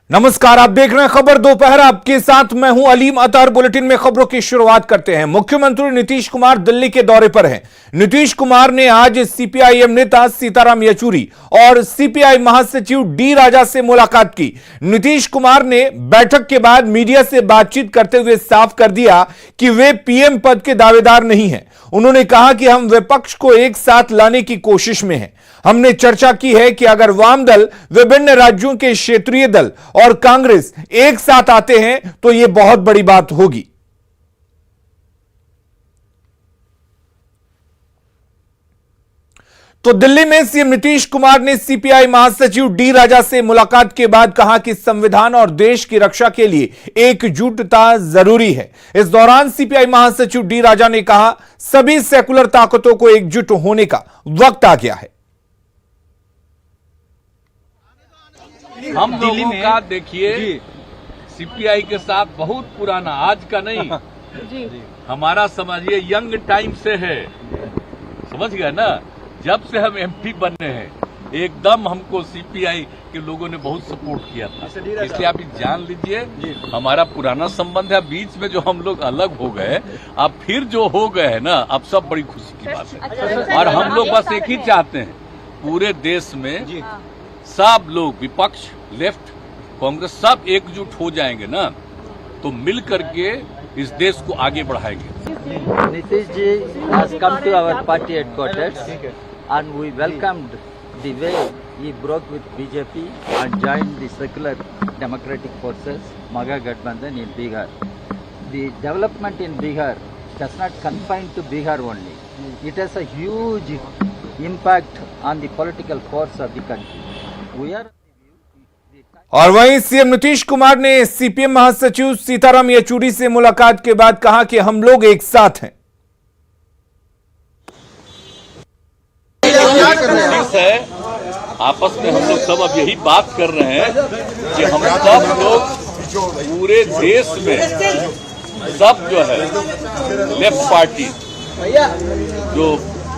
नमस्कार, आप देख रहे हैं खबर दोपहर। आपके साथ मैं हूं अलीम अतहर। बुलेटिन में खबरों की शुरुआत करते हैं। मुख्यमंत्री नीतीश कुमार दिल्ली के दौरे पर हैं। नीतीश कुमार ने आज सीपीआईएम नेता सीताराम येचुरी और सीपीआई महासचिव डी राजा से मुलाकात की। नीतीश कुमार ने बैठक के बाद मीडिया से बातचीत करते हुए साफ कर दिया कि वे पीएम पद के दावेदार नहीं हैं। उन्होंने कहा कि हम विपक्ष को एक साथ लाने की कोशिश में हैं। हमने चर्चा की है कि अगर वाम दल, विभिन्न राज्यों के क्षेत्रीय दल और कांग्रेस एक साथ आते हैं तो यह बहुत बड़ी बात होगी। तो दिल्ली में सीएम नीतीश कुमार ने सीपीआई महासचिव डी राजा से मुलाकात के बाद कहा कि संविधान और देश की रक्षा के लिए एकजुटता जरूरी है। इस दौरान सीपीआई महासचिव डी राजा ने कहा, सभी सेकुलर ताकतों को एकजुट होने का वक्त आ गया है। हम लोगों का देखिए सीपीआई के साथ बहुत पुराना, आज का नहीं जी। हमारा समझिए यंग टाइम से है, समझ गए ना। जब से हम एमपी बने हैं एकदम हमको सीपीआई के लोगों ने बहुत सपोर्ट किया था, इसलिए आप जान लीजिए हमारा पुराना संबंध है। बीच में जो हम लोग अलग हो गए, अब फिर जो हो गए है ना, अब सब बड़ी खुशी की बात है। और हम लोग बस एक ही चाहते हैं, पूरे देश में सब लोग, विपक्ष, लेफ्ट, कांग्रेस, सब एकजुट हो जाएंगे ना तो मिल करके इस देश को आगे बढ़ाएंगे। Nitish ji has come to our party headquarters and we welcomed the way he broke with BJP and joined the secular democratic forces Maga Gadbandhan in Bihar. The development in Bihar does not confine to Bihar only. It has a huge impact on the political force of the country. We are और वहीं CM Nitish Kumar ने CPM महासचिव सीताराम येचुरी से मुलाकात के बाद कहा कि हम लोग एक साथ हैं। है आपस में हम लोग सब अब यही बात कर रहे हैं कि हम सब लोग पूरे देश में सब जो है लेफ्ट पार्टी, जो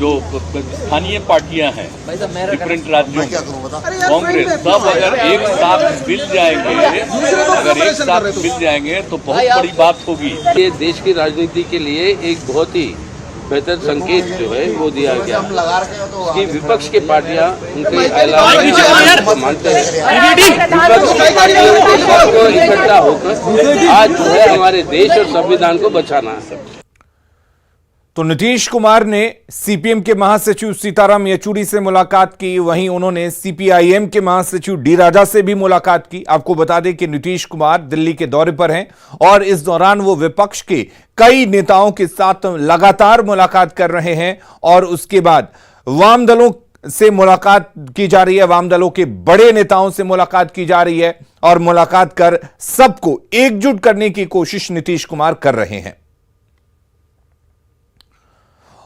स्थानीय पार्टियां हैं डिफरेंट राज्यों में, कांग्रेस, सब अगर एक साथ मिल जाएंगे तो बहुत बड़ी बात होगी। ये देश की राजनीति के लिए एक बहुत ही बेहतर संकेत जो है वो दिया गया कि विपक्ष की पार्टियां उनके अलावा मानते हैं, विपक्ष की पार्टियों के सबको इकट्ठा होकर आज जो है हमारे देश और संविधान को बचाना है। तो नीतीश कुमार ने सीपीएम के महासचिव सीताराम येचुरी से मुलाकात की, वहीं उन्होंने सीपीआईएम के महासचिव डी राजा से भी मुलाकात की। आपको बता दें कि नीतीश कुमार दिल्ली के दौरे पर हैं और इस दौरान वो विपक्ष के कई नेताओं के साथ लगातार मुलाकात कर रहे हैं और उसके बाद वाम दलों से मुलाकात की जा रही है, वाम दलों के बड़े नेताओं से मुलाकात की जा रही है और मुलाकात कर सबको एकजुट करने की कोशिश नीतीश कुमार कर रहे हैं।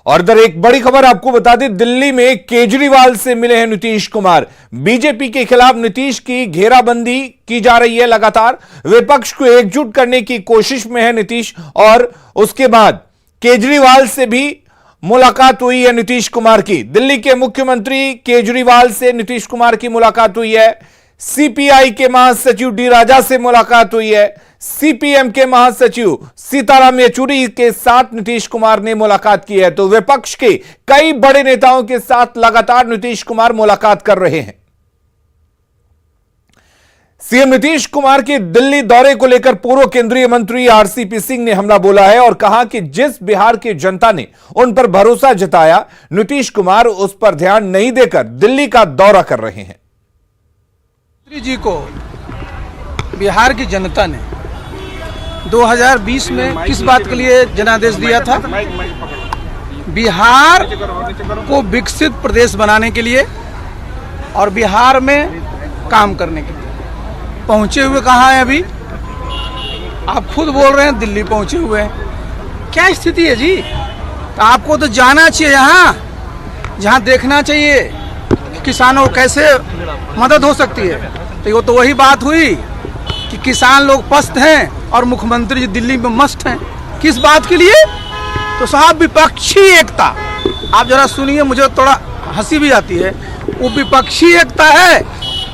और इधर एक बड़ी खबर आपको बता दें, दिल्ली में केजरीवाल से मिले हैं नीतीश कुमार। बीजेपी के खिलाफ नीतीश की घेराबंदी की जा रही है लगातार, विपक्ष को एकजुट करने की कोशिश में है नीतीश। और उसके बाद केजरीवाल से भी मुलाकात हुई है नीतीश कुमार की। दिल्ली के मुख्यमंत्री केजरीवाल से नीतीश कुमार की मुलाकात हुई है। सीपीआई के महासचिव डी राजा से मुलाकात हुई है। सीपीएम के महासचिव सीताराम येचुरी के साथ नीतीश कुमार ने मुलाकात की है। तो विपक्ष के कई बड़े नेताओं के साथ लगातार नीतीश कुमार मुलाकात कर रहे हैं। सीएम नीतीश कुमार के दिल्ली दौरे को लेकर पूर्व केंद्रीय मंत्री आरसीपी सिंह ने हमला बोला है और कहा कि जिस बिहार की जनता ने उन पर भरोसा जताया, नीतीश कुमार उस पर ध्यान नहीं देकर दिल्ली का दौरा कर रहे हैं। जी को बिहार की जनता ने 2020 में किस बात के लिए जनादेश दिया था? बिहार को विकसित प्रदेश बनाने के लिए और बिहार में काम करने के लिए। पहुंचे हुए कहाँ हैं अभी? आप खुद बोल रहे हैं दिल्ली पहुंचे हुए हैं। क्या स्थिति है जी? तो आपको तो जाना चाहिए यहाँ, जहाँ देखना चाहिए कि किसानों को कैसे मदद हो सकती है। तो वो तो वही बात हुई कि किसान लोग पस्त हैं और मुख्यमंत्री जी दिल्ली में मस्त हैं। किस बात के लिए? तो साहब विपक्षी एकता, आप जरा सुनिए, मुझे थोड़ा हंसी भी आती है। वो विपक्षी एकता है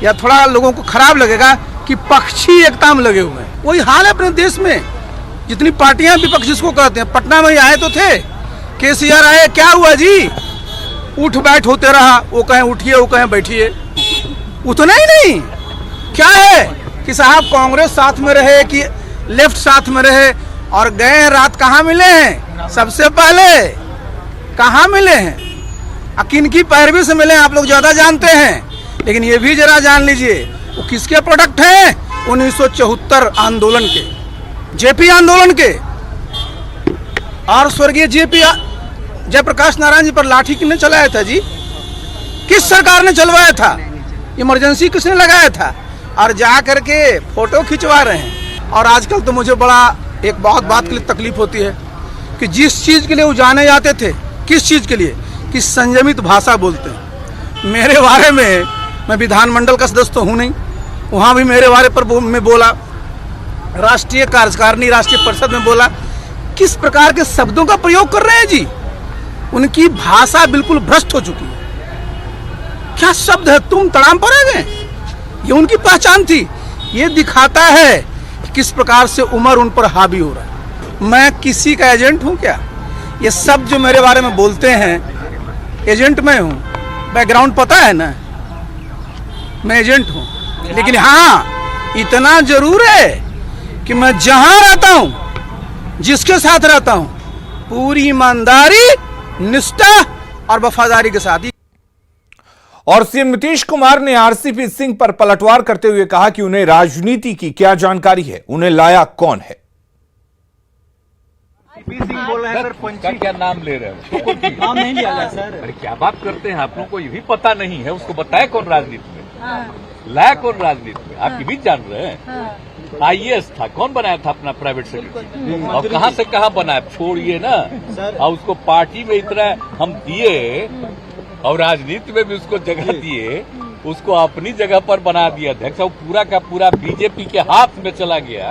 या थोड़ा लोगों को खराब लगेगा कि पक्षी एकता में लगे हुए हैं। वही हाल है अपने देश में, जितनी पार्टियां विपक्ष जिसको कहते हैं। पटना में आए तो थे, केसीआर आए, क्या हुआ जी? उठ बैठ होते रहा, वो कहें उठिए, वो कहें बैठिए, उतना ही नहीं। क्या है कि साहब कांग्रेस साथ में रहे कि लेफ्ट साथ में रहे, और गए रात कहाँ मिले हैं? सबसे पहले कहाँ मिले हैं, किन की पैरवी से मिले हैं आप लोग ज्यादा जानते हैं। लेकिन ये भी जरा जान लीजिए वो किसके प्रोडक्ट हैं? 1974 आंदोलन के, जेपी आंदोलन के। और स्वर्गीय जेपी जयप्रकाश नारायण जी पर लाठी किसने चलाया था जी? किस सरकार ने चलवाया था? इमरजेंसी किसने लगाया था? और जा करके फोटो खिंचवा रहे हैं। और आजकल तो मुझे बड़ा एक बहुत बात के लिए तकलीफ होती है कि जिस चीज के लिए वो जाने जाते थे, किस चीज के लिए, कि संयमित भाषा बोलते हैं। मेरे बारे में, मैं विधानमंडल का सदस्य तो हूँ नहीं, वहाँ भी मेरे बारे पर मैं बोला, राष्ट्रीय कार्यकारिणी राष्ट्रीय परिषद में बोला। किस प्रकार के शब्दों का प्रयोग कर रहे हैं जी? उनकी भाषा बिल्कुल भ्रष्ट हो चुकी है। क्या शब्द है? तुम तड़ाम पर आ गए, ये उनकी पहचान थी। ये दिखाता है कि किस प्रकार से उम्र उन पर हावी हो रहा है। मैं किसी का एजेंट हूँ क्या? ये सब जो मेरे बारे में बोलते हैं, एजेंट मैं हूँ, बैकग्राउंड पता है ना, मैं एजेंट हूँ। लेकिन हाँ, इतना जरूर है कि मैं जहां रहता हूँ, जिसके साथ रहता हूँ, पूरी ईमानदारी, निष्ठा और वफादारी के साथ। और सीएम नीतीश कुमार ने आरसीपी सिंह पर पलटवार करते हुए कहा कि उन्हें राजनीति की क्या जानकारी है, उन्हें लाया कौन है। बोल रहे हैं सर, पंची क्या नाम ले रहे हैं? नाम नहीं लिया गया सर। अरे क्या बात करते हैं आप लोगों को ये भी पता नहीं है? उसको बताया कौन राजनीति में, लाया कौन राजनीति में, आप ये भी जान रहे हैं? आईएएस था, कौन बनाया था अपना प्राइवेट सेक्रेटरी, और कहां से कहां बनाया? छोड़िए ना, और उसको पार्टी में इतना हम दिए और राजनीति में भी उसको जगह दिए, उसको अपनी जगह पर बना दिया अध्यक्ष। वो पूरा का पूरा बीजेपी के हाथ में चला गया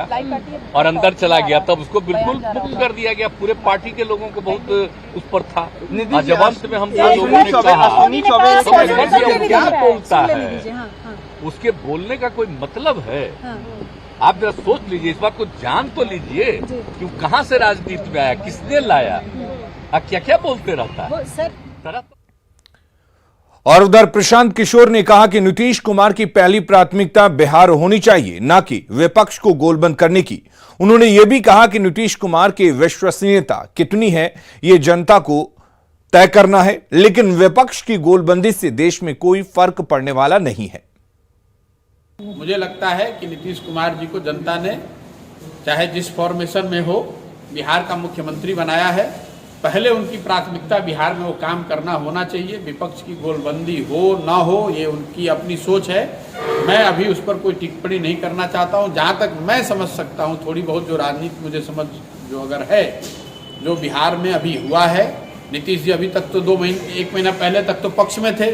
और अंदर चला गया, तब उसको बिल्कुल मुक्त कर दिया गया। पूरे पार्टी के लोगों को बहुत उस पर था। जब अंत में हम लोगों ने कहा क्या बोलता है, उसके बोलने का कोई मतलब है? आप जरा सोच लीजिए, इस बात को जान तो लीजिए कि वो कहाँ से राजनीति में आया, किसने लाया, क्या क्या बोलते रहता है। और उधर प्रशांत किशोर ने कहा कि नीतीश कुमार की पहली प्राथमिकता बिहार होनी चाहिए, न कि विपक्ष को गोलबंद करने की। उन्होंने यह भी कहा कि नीतीश कुमार की विश्वसनीयता कितनी है ये जनता को तय करना है, लेकिन विपक्ष की गोलबंदी से देश में कोई फर्क पड़ने वाला नहीं है। मुझे लगता है कि नीतीश कुमार जी को जनता ने चाहे जिस फॉर्मेशन में हो बिहार का मुख्यमंत्री बनाया है। पहले उनकी प्राथमिकता बिहार में वो काम करना होना चाहिए। विपक्ष की गोलबंदी हो ना हो ये उनकी अपनी सोच है, मैं अभी उस पर कोई टिप्पणी नहीं करना चाहता हूँ। जहाँ तक मैं समझ सकता हूँ, थोड़ी बहुत जो राजनीति मुझे समझ जो अगर है, जो बिहार में अभी हुआ है, नीतीश जी अभी तक तो 1 महीना पहले तक तो पक्ष में थे,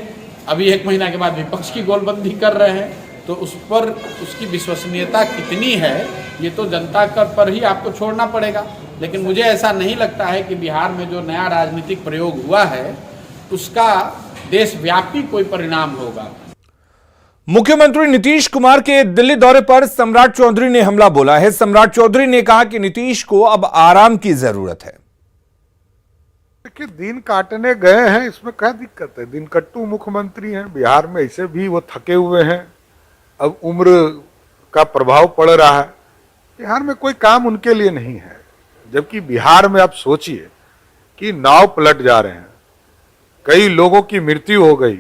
अभी 1 महीना के बाद विपक्ष की गोलबंदी कर रहे हैं, तो उस पर उसकी विश्वसनीयता कितनी है ये तो जनता पर ही आपको छोड़ना पड़ेगा। लेकिन मुझे ऐसा नहीं लगता है कि बिहार में जो नया राजनीतिक प्रयोग हुआ है उसका देशव्यापी कोई परिणाम होगा। मुख्यमंत्री नीतीश कुमार के दिल्ली दौरे पर सम्राट चौधरी ने हमला बोला है। सम्राट चौधरी ने कहा कि नीतीश को अब आराम की जरूरत है। देखिए, दिन काटने गए हैं, इसमें क्या दिक्कत है? दिन कट्टू मुख्यमंत्री हैं, बिहार में ऐसे भी वो थके हुए हैं, अब उम्र का प्रभाव पड़ रहा है, बिहार में कोई काम उनके लिए नहीं है। जबकि बिहार में आप सोचिए कि नाव पलट जा रहे हैं, कई लोगों की मृत्यु हो गई,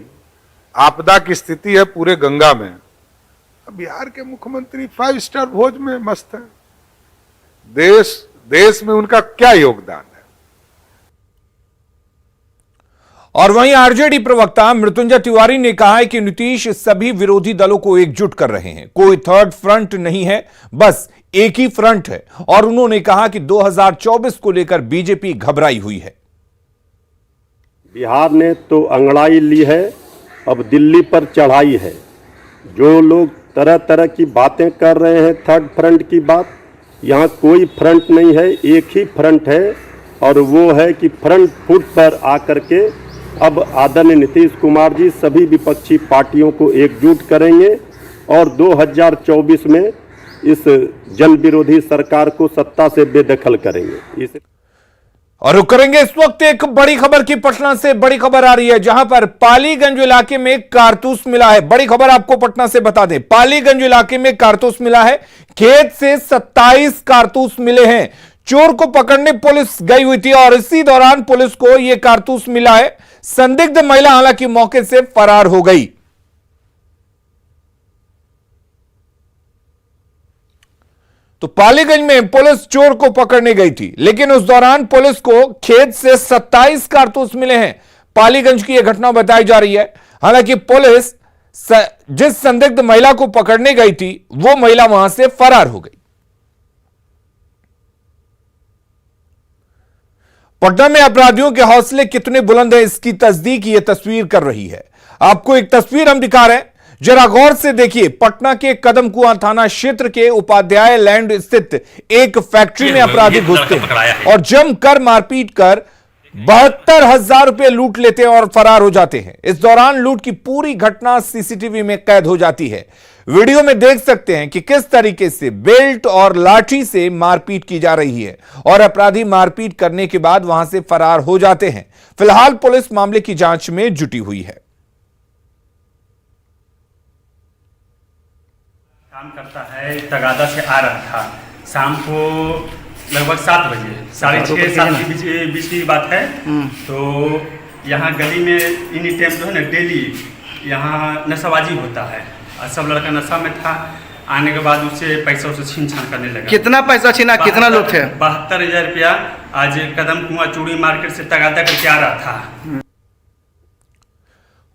आपदा की स्थिति है पूरे गंगा में। अब बिहार के मुख्यमंत्री 5 स्टार भोज में मस्त है। देश में उनका क्या योगदान है? और वहीं आरजेडी प्रवक्ता मृत्युंजय तिवारी ने कहा है कि नीतीश सभी विरोधी दलों को एकजुट कर रहे हैं, कोई थर्ड फ्रंट नहीं है, बस एक ही फ्रंट है। और उन्होंने कहा कि 2024 को लेकर बीजेपी घबराई हुई है। बिहार ने तो अंगड़ाई ली है, अब दिल्ली पर चढ़ाई है। जो लोग तरह तरह की बातें कर रहे हैं, थर्ड फ्रंट की बात, यहाँ कोई फ्रंट नहीं है, एक ही फ्रंट है, और वो है कि फ्रंट फुट पर आकर के अब आदरणीय नीतीश कुमार जी सभी विपक्षी पार्टियों को एकजुट करेंगे और 2024 में इस जन विरोधी सरकार को सत्ता से बेदखल करेंगे। इस और रुक करेंगे इस वक्त एक बड़ी खबर की। पटना से बड़ी खबर आ रही है जहां पर पालीगंज इलाके में कारतूस मिला है। बड़ी खबर आपको पटना से बता दें, पालीगंज इलाके में कारतूस मिला है। खेत से 27 कारतूस मिले हैं। चोर को पकड़ने पुलिस गई हुई थी और इसी दौरान पुलिस को यह कारतूस मिला है। संदिग्ध महिला हालांकि मौके से फरार हो गई। तो पालीगंज में पुलिस चोर को पकड़ने गई थी, लेकिन उस दौरान पुलिस को खेत से 27 कारतूस मिले हैं। पालीगंज की यह घटना बताई जा रही है। हालांकि पुलिस जिस संदिग्ध महिला को पकड़ने गई थी वो महिला वहां से फरार हो गई। पटना में अपराधियों के हौसले कितने बुलंद हैं इसकी तस्दीक ये तस्वीर कर रही है। आपको एक तस्वीर हम दिखा रहे हैं, जरा गौर से देखिए। पटना के कदमकुआं थाना क्षेत्र के उपाध्याय लैंड स्थित एक फैक्ट्री में अपराधी घुसते हैं और जमकर मारपीट कर 72,000 रुपए लूट लेते हैं और फरार हो जाते हैं। इस दौरान लूट की पूरी घटना सीसीटीवी में कैद हो जाती है। वीडियो में देख सकते हैं कि किस तरीके से बेल्ट और लाठी से मारपीट की जा रही है और अपराधी मारपीट करने के बाद वहां से फरार हो जाते हैं। फिलहाल पुलिस मामले की जांच में जुटी हुई है। काम करता है, तगादा से आ रहा था। शाम को लगभग 7 बजे, 6:30 7 के बीच की बात है। तो यहाँ गली में इन्हीं टाइम जो है ना डेली यहाँ नशाबाजी होता है और सब लड़का नशा में था। आने के बाद उससे पैसा उसे छीन छान करने लगा। कितना पैसा छीना, कितना लोग थे? 72,000 रुपया आज कदमकुआं चूड़ी मार्केट से तगादा करके आ रहा था।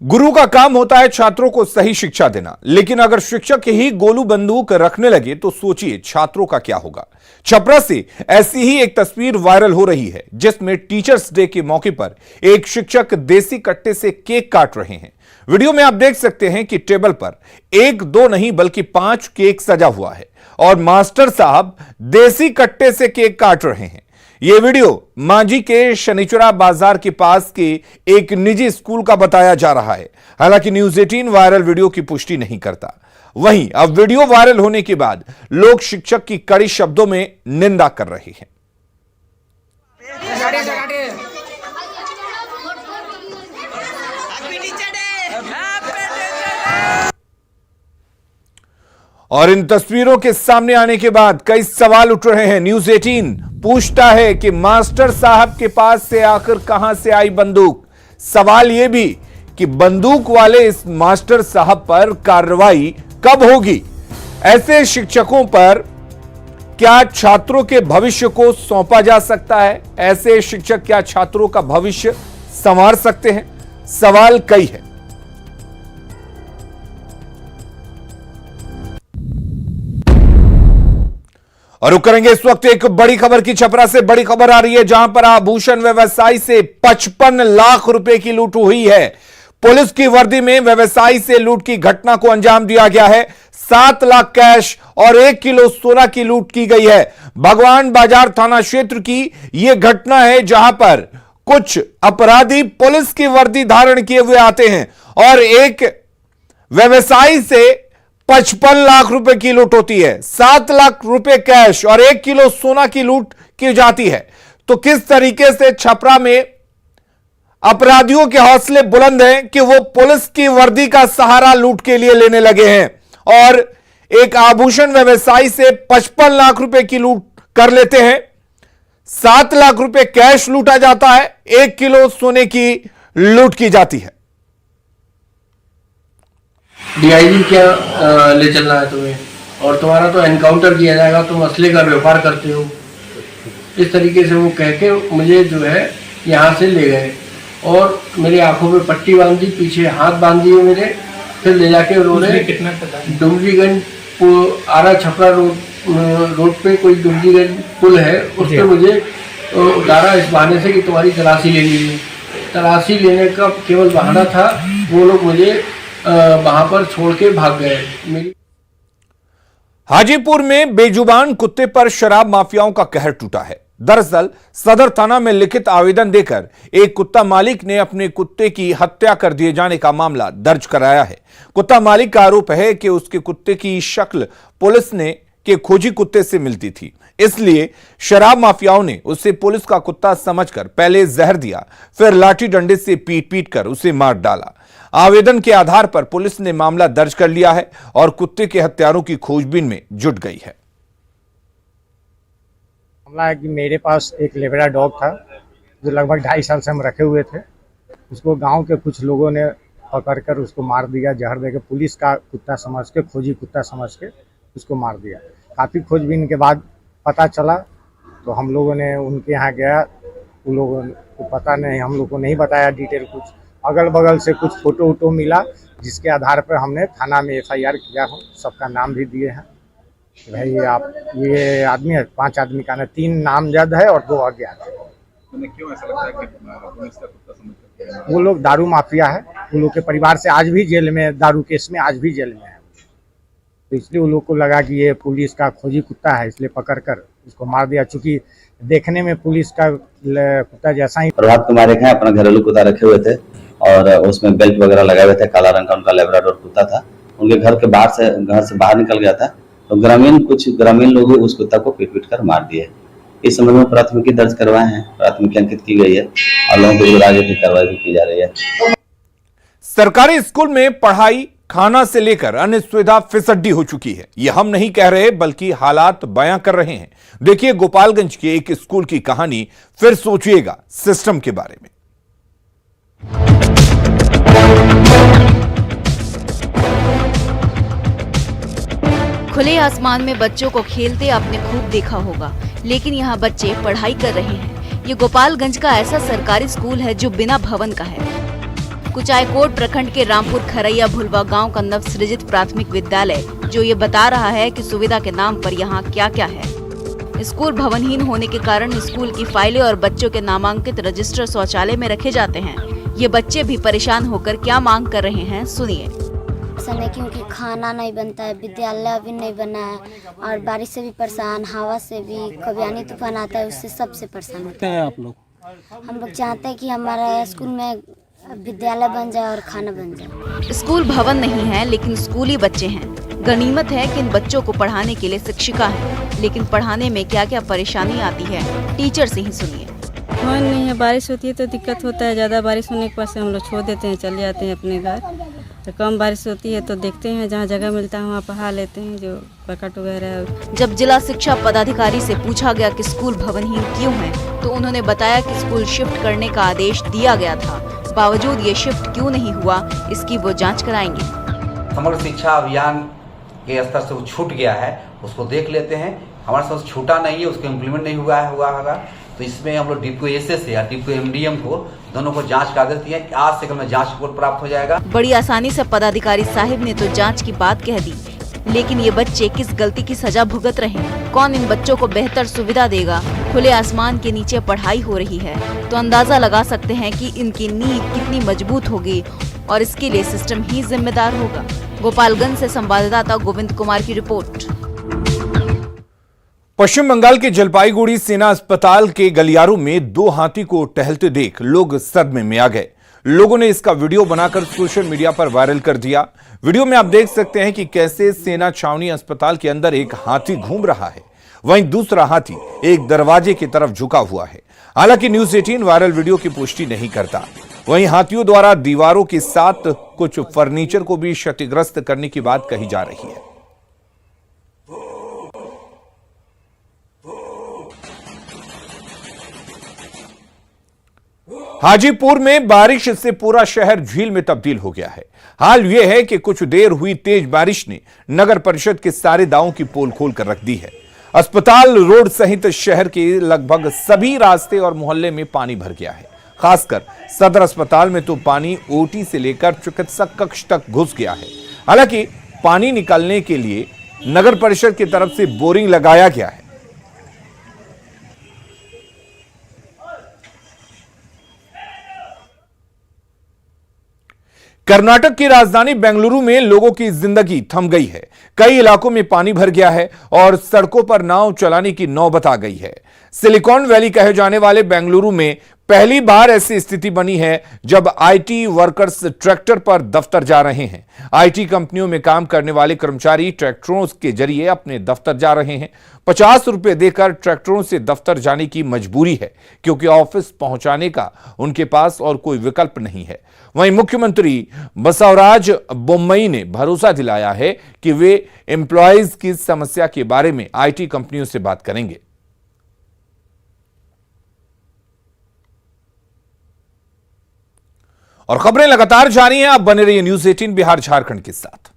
गुरु का काम होता है छात्रों को सही शिक्षा देना, लेकिन अगर शिक्षक ही गोलू बंदूक रखने लगे तो सोचिए छात्रों का क्या होगा। छपरा से ऐसी ही एक तस्वीर वायरल हो रही है जिसमें टीचर्स डे के मौके पर एक शिक्षक देसी कट्टे से केक काट रहे हैं। वीडियो में आप देख सकते हैं कि टेबल पर 1-2 नहीं बल्कि 5 केक सजा हुआ है और मास्टर साहब देसी कट्टे से केक काट रहे हैं। यह वीडियो मांझी के शनिचरा बाजार के पास के एक निजी स्कूल का बताया जा रहा है। हालांकि न्यूज 18 वायरल वीडियो की पुष्टि नहीं करता। वहीं अब वीडियो वायरल होने के बाद लोग शिक्षक की कड़ी शब्दों में निंदा कर रहे हैं। और इन तस्वीरों के सामने आने के बाद कई सवाल उठ रहे हैं। न्यूज 18 पूछता है कि मास्टर साहब के पास से आखिर कहां से आई बंदूक। सवाल यह भी कि बंदूक वाले इस मास्टर साहब पर कार्रवाई कब होगी। ऐसे शिक्षकों पर क्या छात्रों के भविष्य को सौंपा जा सकता है? ऐसे शिक्षक क्या छात्रों का भविष्य संवार सकते हैं? सवाल कई है। और रुक करेंगे इस वक्त एक बड़ी खबर की। छपरा से बड़ी खबर आ रही है जहां पर आभूषण व्यवसायी से 55 लाख रुपए की लूट हुई है। पुलिस की वर्दी में व्यवसायी से लूट की घटना को अंजाम दिया गया है। 7 लाख कैश और 1 किलो सोना की लूट की गई है। भगवान बाजार थाना क्षेत्र की यह घटना है जहां पर कुछ अपराधी पुलिस की वर्दी धारण किए हुए आते हैं और एक व्यवसायी से 55 लाख रुपए की लूट होती है। 7 लाख रुपए कैश और 1 किलो सोना की लूट की जाती है। तो किस तरीके से छपरा में अपराधियों के हौसले बुलंद हैं कि वो पुलिस की वर्दी का सहारा लूट के लिए लेने लगे हैं और एक आभूषण व्यवसायी से 55 लाख रुपए की लूट कर लेते हैं। 7 लाख रुपए कैश लूटा जाता है, 1 किलो सोने की लूट की जाती है। डीआईजी क्या ले चलना है तुम्हें, और तुम्हारा तो एनकाउंटर किया जाएगा, तुम असले का व्यापार करते हो। इस तरीके से वो कह के मुझे जो है यहाँ से ले गए और मेरी आंखों पे पट्टी बांध दी, पीछे हाथ बांध दिए मेरे, फिर ले जाके उन्होंने डुमरीगंज आरा छपरा रोड पे कोई डुमरीगंज पुल है उस पर मुझे उतारा इस बहाने से कि तुम्हारी तलाशी ले लीजिए। तलाशी लेने का केवल बहाना था, वो लोग मुझे वहां पर छोड़ के भाग गए। हाजीपुर में बेजुबान कुत्ते पर शराब माफियाओं का कहर टूटा है। दरअसल सदर थाना में लिखित आवेदन देकर एक कुत्ता मालिक ने अपने कुत्ते की हत्या कर दिए जाने का मामला दर्ज कराया है। कुत्ता मालिक का आरोप है कि उसके कुत्ते की शक्ल पुलिस ने के खोजी कुत्ते से मिलती थी, इसलिए शराब माफियाओं ने उसे पुलिस का कुत्ता समझकर पहले जहर दिया, फिर लाठी डंडे से पीट कर उसे मार डाला। आवेदन के आधार पर पुलिस ने मामला दर्ज कर लिया है और कुत्ते के हत्यारों की खोजबीन में जुट गई है। मामला है कि मेरे पास एक लेबरा डॉग था जो लगभग 2.5 साल से हम रखे हुए थे। उसको गांव के कुछ लोगों ने पकड़कर उसको मार दिया, जहर देकर पुलिस का कुत्ता समझ के, खोजी कुत्ता समझ के उसको मार दिया। काफ़ी खोजबीन के बाद पता चला तो हम लोगों ने उनके यहाँ गया। उन लोगों को पता नहीं, हम लोग को नहीं बताया डिटेल कुछ। अगल बगल से कुछ फोटो वोटो मिला जिसके आधार पर हमने थाना में FIR किया हो, सबका नाम भी दिए हैं। भाई आप ये आदमी है, 5 आदमी का ना, 3 नामजद है और 2 अज्ञात है। क्यों ऐसा लगता है कि पुलिस का कुत्ता समझ करके? वो लोग दारू माफिया है, उन लोग के परिवार से आज भी जेल में, दारू केस में आज भी जेल में है। तो इसलिए उन लोग को लगा कि ये पुलिस का खोजी कुत्ता है, इसलिए पकड़कर उसको मार दिया। चूंकि देखने में पुलिस का कुत्ता जैसा ही। प्रभात कुमार एक है, अपना घरेलू कुत्ता रखे हुए थे और उसमें बेल्ट वगैरह लगाए हुए थे। काला रंग का उनका लेब्राडोर कुत्ता था। उनके घर से बाहर निकल गया था तो कुछ ग्रामीण लोग उस कुत्ता को पीट कर मार दिए। इस संबंध में प्राथमिकी दर्ज करवाए हैं, प्राथमिकी अंकित की गई है और लोगों के विरुद्ध आगे की कार्रवाई भी की जा रही है। सरकारी स्कूल में पढ़ाई, खाना से लेकर अन्य सुविधा फिसड्डी हो चुकी है। यह हम नहीं कह रहे बल्कि हालात बयां कर रहे हैं। देखिए गोपालगंज के एक स्कूल की कहानी, फिर सोचिएगा सिस्टम के बारे में। खुले आसमान में बच्चों को खेलते आपने खूब देखा होगा, लेकिन यहाँ बच्चे पढ़ाई कर रहे हैं। ये गोपालगंज का ऐसा सरकारी स्कूल है जो बिना भवन का है। कुचायकोट प्रखंड के रामपुर खरैया भुलवा गांव का नवसृजित प्राथमिक विद्यालय जो ये बता रहा है कि सुविधा के नाम पर यहाँ क्या क्या है। स्कूल भवनहीन होने के कारण स्कूल की फाइलें और बच्चों के नामांकित रजिस्टर शौचालय में रखे जाते हैं। ये बच्चे भी परेशान होकर क्या मांग कर रहे हैं, सुनिए। है क्योंकि खाना नहीं बनता है, विद्यालय अभी नहीं बना है और बारिश से भी परेशान, हवा से भी, कभी आनी तूफान आता है उससे सबसे परेशान होते हैं। आप लोग हम लोग चाहते हैं कि हमारा स्कूल में विद्यालय बन जाए और खाना बन जाए। स्कूल भवन नहीं है लेकिन स्कूली बच्चे हैं। गनीमत है कि इन बच्चों को पढ़ाने के लिए शिक्षिका है, लेकिन पढ़ाने में क्या क्या परेशानी आती है टीचर से ही सुनिए। भवन नहीं है, बारिश होती है तो दिक्कत होता है। ज़्यादा बारिश होने के पास हम लोग छोड़ देते हैं, चले जाते हैं अपने घर। तो कम बारिश होती है तो देखते हैं जहाँ जगह मिलता है वहाँ पढ़ा लेते हैं, जो प्रकट वगैरह। जब जिला शिक्षा पदाधिकारी से पूछा गया कि स्कूल भवनहीन क्यों है, तो उन्होंने बताया कि स्कूल शिफ्ट करने का आदेश दिया गया था, बावजूद ये शिफ्ट क्यों नहीं हुआ इसकी वो जांच कराएंगे। समग्र शिक्षा अभियान के स्तर से वो छूट गया है, उसको देख लेते हैं। हमारे साथ छूटा नहीं है, उसको इम्प्लीमेंट नहीं हुआ होगा तो इसमें हम लोग डिप्टी एसएस या डिप्टी एमडीएम को दोनों को जांच का आदेश दिया कि आज से कल में जांच रिपोर्ट प्राप्त हो जाएगा। बड़ी आसानी से पदाधिकारी साहिब ने तो जांच की बात कह दी, लेकिन ये बच्चे किस गलती की सजा भुगत रहे हैं? कौन इन बच्चों को बेहतर सुविधा देगा? खुले आसमान के नीचे पढ़ाई हो रही है तो अंदाजा लगा सकते हैं कि इनकी नींव कितनी मजबूत होगी और इसके लिए सिस्टम ही जिम्मेदार होगा। गोपालगंज से संवाददाता गोविंद कुमार की रिपोर्ट। पश्चिम बंगाल के जलपाईगुड़ी सेना अस्पताल के गलियारों में 2 हाथी को टहलते देख लोग सदमे में आ गए। लोगों ने इसका वीडियो बनाकर सोशल मीडिया पर वायरल कर दिया। वीडियो में आप देख सकते हैं कि कैसे सेना छावनी अस्पताल के अंदर एक हाथी घूम रहा है, वहीं दूसरा हाथी एक दरवाजे की तरफ झुका हुआ है। हालांकि न्यूज़ 18 वायरल वीडियो की पुष्टि नहीं करता। वहीं हाथियों द्वारा दीवारों के साथ कुछ फर्नीचर को भी क्षतिग्रस्त करने की बात कही जा रही है। हाजीपुर में बारिश से पूरा शहर झील में तब्दील हो गया है। हाल यह है कि कुछ देर हुई तेज बारिश ने नगर परिषद के सारे दावों की पोल खोल कर रख दी है। अस्पताल रोड सहित शहर के लगभग सभी रास्ते और मोहल्ले में पानी भर गया है। खासकर सदर अस्पताल में तो पानी ओटी से लेकर चिकित्सक कक्ष तक घुस गया है। हालांकि पानी निकालने के लिए नगर परिषद की तरफ से बोरिंग लगाया गया है। कर्नाटक की राजधानी बेंगलुरु में लोगों की जिंदगी थम गई है। कई इलाकों में पानी भर गया है और सड़कों पर नाव चलाने की नौबत आ गई है। सिलिकॉन वैली कहे जाने वाले बेंगलुरु में पहली बार ऐसी स्थिति बनी है जब आईटी वर्कर्स ट्रैक्टर पर दफ्तर जा रहे हैं। आईटी कंपनियों में काम करने वाले कर्मचारी ट्रैक्टरों के जरिए अपने दफ्तर जा रहे हैं। 50 रुपए देकर ट्रैक्टरों से दफ्तर जाने की मजबूरी है, क्योंकि ऑफिस पहुंचाने का उनके पास और कोई विकल्प नहीं है। वहीं मुख्यमंत्री बसवराज बोम्मई ने भरोसा दिलाया है कि वे एम्प्लॉयज की समस्या के बारे में आईटी कंपनियों से बात करेंगे। और खबरें लगातार जारी हैं, आप बने रहिए न्यूज़ 18 बिहार झारखंड के साथ।